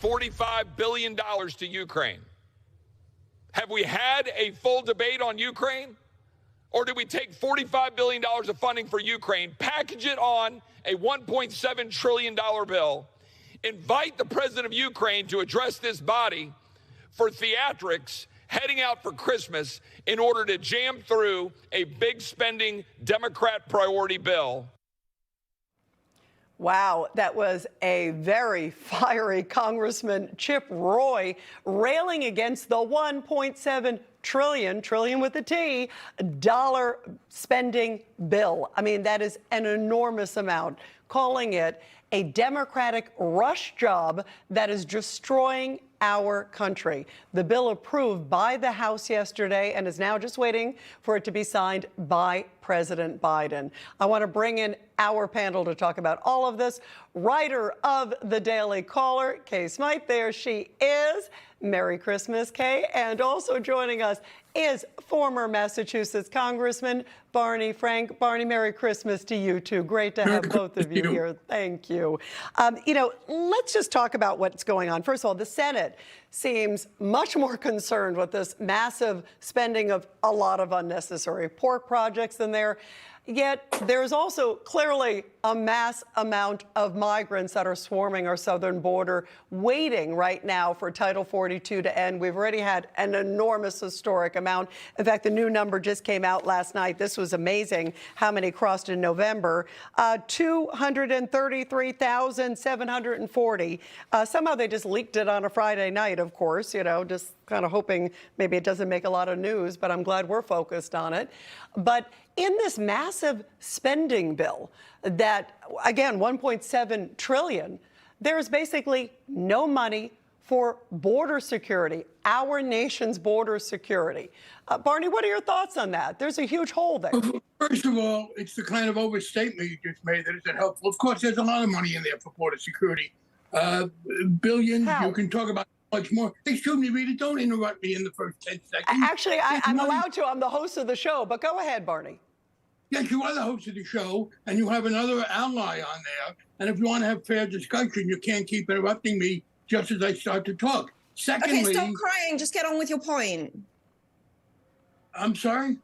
$45 billion to Ukraine. Have we had a full debate on Ukraine? Or did we take $45 billion of funding for Ukraine, package it on a $1.7 trillion bill, invite the president of Ukraine to address this body for theatrics heading out for Christmas in order to jam through a big spending Democrat priority bill? Wow, that was a very fiery Congressman Chip Roy railing against the $1.7 trillion with a T, dollar spending bill. I mean, that is an enormous amount, calling it a Democratic rush job that is destroying our country. The bill approved by the House yesterday and is now just waiting for it to be signed by President Biden. I want to bring in our panel to talk about all of this. Writer of the Daily Caller, Kay Smythe, there she is. Merry Christmas, Kay. And also joining us is former Massachusetts Congressman Barney Frank. Barney, Merry Christmas to you, too. Great to have both of you here. Thank you. Let's just talk about what's going on. First of all, the Senate seems much more concerned with this massive spending of a lot of unnecessary pork projects in there. Yet there's also clearly a mass amount of migrants that are swarming our southern border, waiting right now for Title 42 to end. We've already had an enormous historic amount. In fact, the new number just came out last night. This was amazing how many crossed in November. 233,740. Somehow they just leaked it on a Friday night, of course, just kind of hoping maybe it doesn't make a lot of news, but I'm glad we're focused on it. But in this massive spending bill that, again, $1.7 trillion, there's basically no money for border security, our nation's border security. Barney, what are your thoughts on that? There's a huge hole there. First of all, it's the kind of overstatement you just made that isn't helpful. Of course, there's a lot of money in there for border security. Billions, How? You can talk about much more. Excuse me, Rita, don't interrupt me in the first 10 seconds. Actually, I'm allowed to. I'm the host of the show, but go ahead, Barney. Yes, you are the host of the show, and you have another ally on there. And if you want to have fair discussion, you can't keep interrupting me just as I start to talk. Secondly... Okay, stop crying. Just get on with your point. I'm sorry?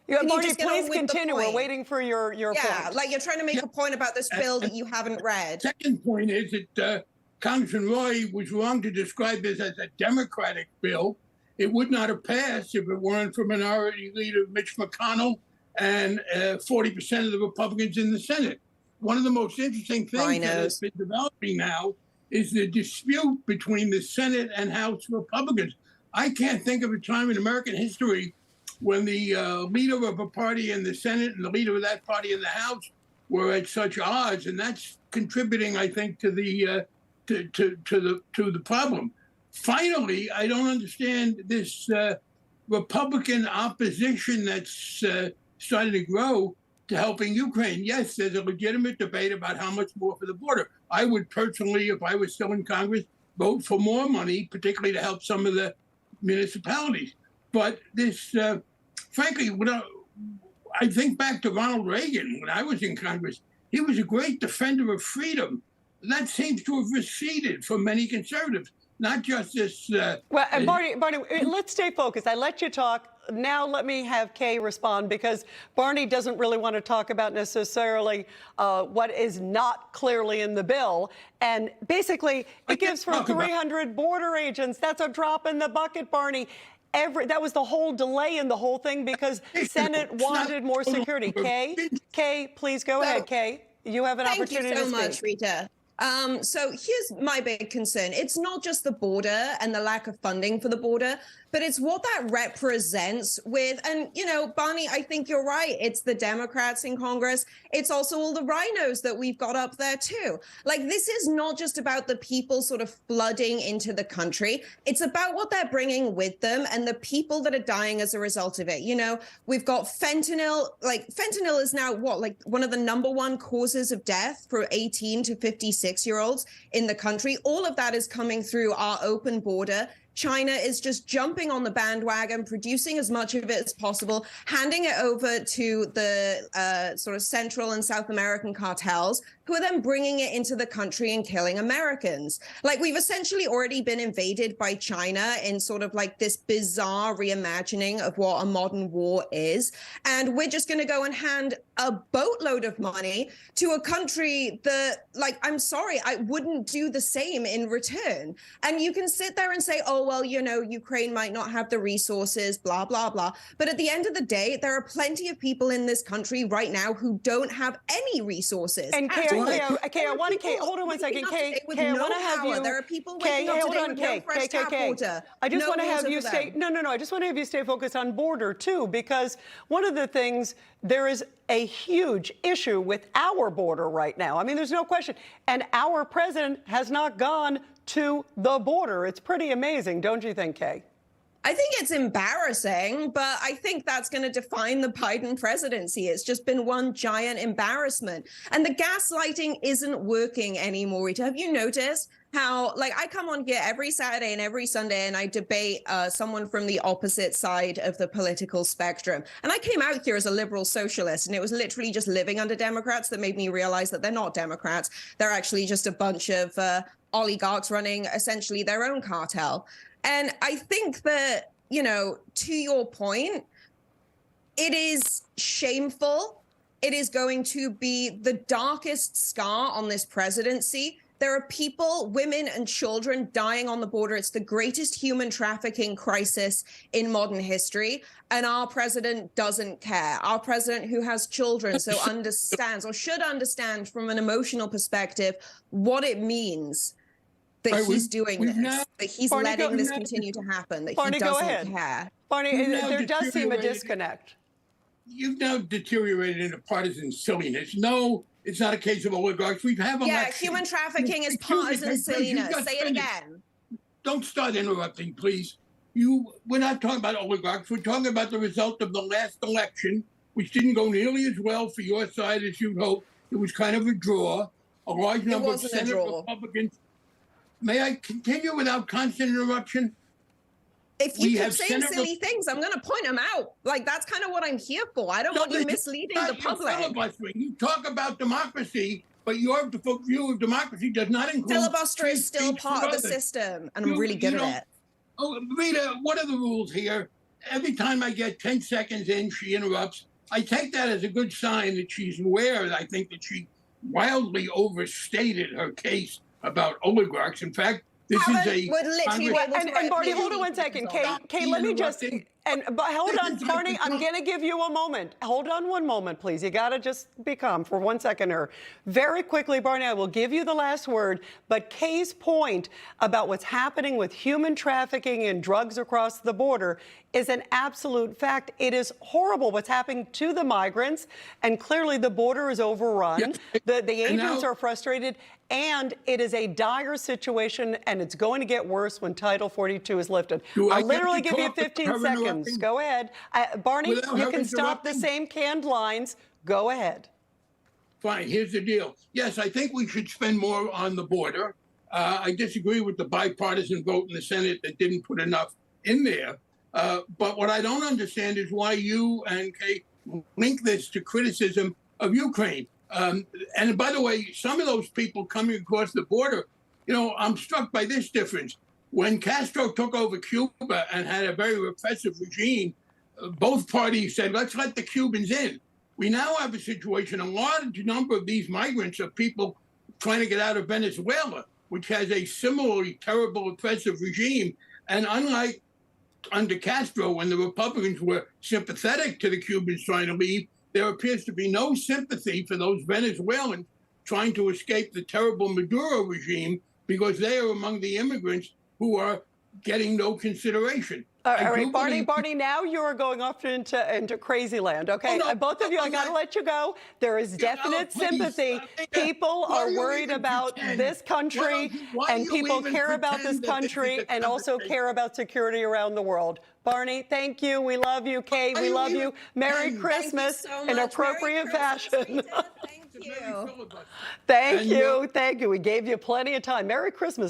Barney, please continue. We're waiting for your point. Yeah, like you're trying to make a point about this bill that you haven't read. Second point is that Congressman Roy was wrong to describe this as a Democratic bill. It would not have passed if it weren't for Minority Leader Mitch McConnell and 40% of the Republicans in the Senate. One of the most interesting things that has been developing now is the dispute between the Senate and House Republicans. I can't think of a time in American history when the leader of a party in the Senate and the leader of that party in the House were at such odds, and that's contributing, I think, to the the problem. Finally, I don't understand this Republican opposition that's starting to grow to helping Ukraine. Yes, there's a legitimate debate about how much more for the border. I would personally, if I was still in Congress, vote for more money, particularly to help some of the municipalities. But this, frankly, I think back to Ronald Reagan when I was in Congress. He was a great defender of freedom. That seems to have receded for many conservatives, not just this. Barney, let's stay focused. I let you talk. Now let me have Kay respond, because Barney doesn't really want to talk about necessarily what is not clearly in the bill. And basically, it gives for 300 border agents. That's a drop in the bucket, Barney. That was the whole delay in the whole thing because Senate wanted more security. Kay, please go ahead, Kay. You have an opportunity to speak. Thank you so much, Rita. So here's my big concern. It's not just the border and the lack of funding for the border, but it's what that represents with, and, Barney, I think you're right. It's the Democrats in Congress. It's also all the rhinos that we've got up there, too. Like, this is not just about the people sort of flooding into the country. It's about what they're bringing with them and the people that are dying as a result of it. We've got fentanyl. Like, fentanyl is now one of the #1 causes of death for 18 to 56-year-olds in the country. All of that is coming through our open border. China is just jumping on the bandwagon, producing as much of it as possible, handing it over to the sort of Central and South American cartels, who are then bringing it into the country and killing Americans. Like, we've essentially already been invaded by China in sort of like this bizarre reimagining of what a modern war is. And we're just going to go and hand a boatload of money to a country that, like, I'm sorry, I wouldn't do the same in return. And you can sit there and say, oh, well, you know, Ukraine might not have the resources, blah, blah, blah. But at the end of the day, there are plenty of people in this country right now who don't have any resources. And Kay, I want to, hold on one second. Kay, I want to have you. There are people waking up today with no fresh tap water. I just want to have you stay. No. I just want to have you stay focused on border too, because one of the things, there is a huge issue with our border right now. I mean, there's no question. And our president has not gone to the border. It's pretty amazing, don't you think, Kay? I think it's embarrassing, but I think that's going to define the Biden presidency. It's just been one giant embarrassment. And the gaslighting isn't working anymore. Have you noticed how, like, I come on here every Saturday and every Sunday and I debate someone from the opposite side of the political spectrum. And I came out here as a liberal socialist, and it was literally just living under Democrats that made me realize that they're not Democrats. They're actually just a bunch of oligarchs running essentially their own cartel. And I think that, you know, to your point, it is shameful. It is going to be the darkest scar on this presidency. There are people, women and children dying on the border. It's the greatest human trafficking crisis in modern history. And our president doesn't care. Our president, who has children, so understands, or should understand from an emotional perspective, what it means that he's doing this, that he's Barney, letting this continue to happen, that Barney, he doesn't care. Barney, there does seem a disconnect. You've now deteriorated into partisan silliness. No, it's not a case of oligarchs. We have elections. Human trafficking is partisan silliness. Say it again. Don't start interrupting, please. We're not talking about oligarchs. We're talking about the result of the last election, which didn't go nearly as well for your side as you'd hoped. It was kind of a draw. A large number of Senate Republicans. May I continue without constant interruption? If you keep saying silly things, I'm going to point them out. Like, that's kind of what I'm here for. I don't want you misleading the public. You talk about democracy, but your view of democracy does not include... Filibuster is still part of the system, and I'm really good at it. Oh, Rita, what are the rules here? Every time I get 10 seconds in, she interrupts. I take that as a good sign that she's aware. I think that she wildly overstated her case about oligarchs. In fact, this is a... And Barney, hold on one second. Kay, let me just... hold on, Barney, I'm going to give you a moment. Hold on one moment, please. You got to just be calm for 1 second here. Very quickly, Barney, I will give you the last word. But Kay's point about what's happening with human trafficking and drugs across the border is an absolute fact. It is horrible what's happening to the migrants, and clearly the border is overrun. Yes. The agents are frustrated, and it is a dire situation, and it's going to get worse when Title 42 is lifted. I'll literally give you 15 seconds. Go ahead. Barney, you can stop the same canned lines. Go ahead. Fine. Here's the deal. Yes, I think we should spend more on the border. I disagree with the bipartisan vote in the Senate that didn't put enough in there. But what I don't understand is why you and Kay link this to criticism of Ukraine. And by the way, some of those people coming across the border, you know, I'm struck by this difference. When Castro took over Cuba and had a very repressive regime, both parties said, let's let the Cubans in. We now have a situation, a large number of these migrants are people trying to get out of Venezuela, which has a similarly terrible oppressive regime. And unlike under Castro, when the Republicans were sympathetic to the Cubans trying to leave, there appears to be no sympathy for those Venezuelans trying to escape the terrible Maduro regime, because they are among the immigrants who are getting no consideration. All right, Barney, now you're going off into crazy land, okay? Both of you, I got to let you go. There is definite sympathy. People are worried about this country, and people care about this country and also care about security around the world. Barney, thank you. We love you. Kay, we love you. Merry Christmas in appropriate fashion. Thank you. Thank you. We gave you plenty of time. Merry Christmas.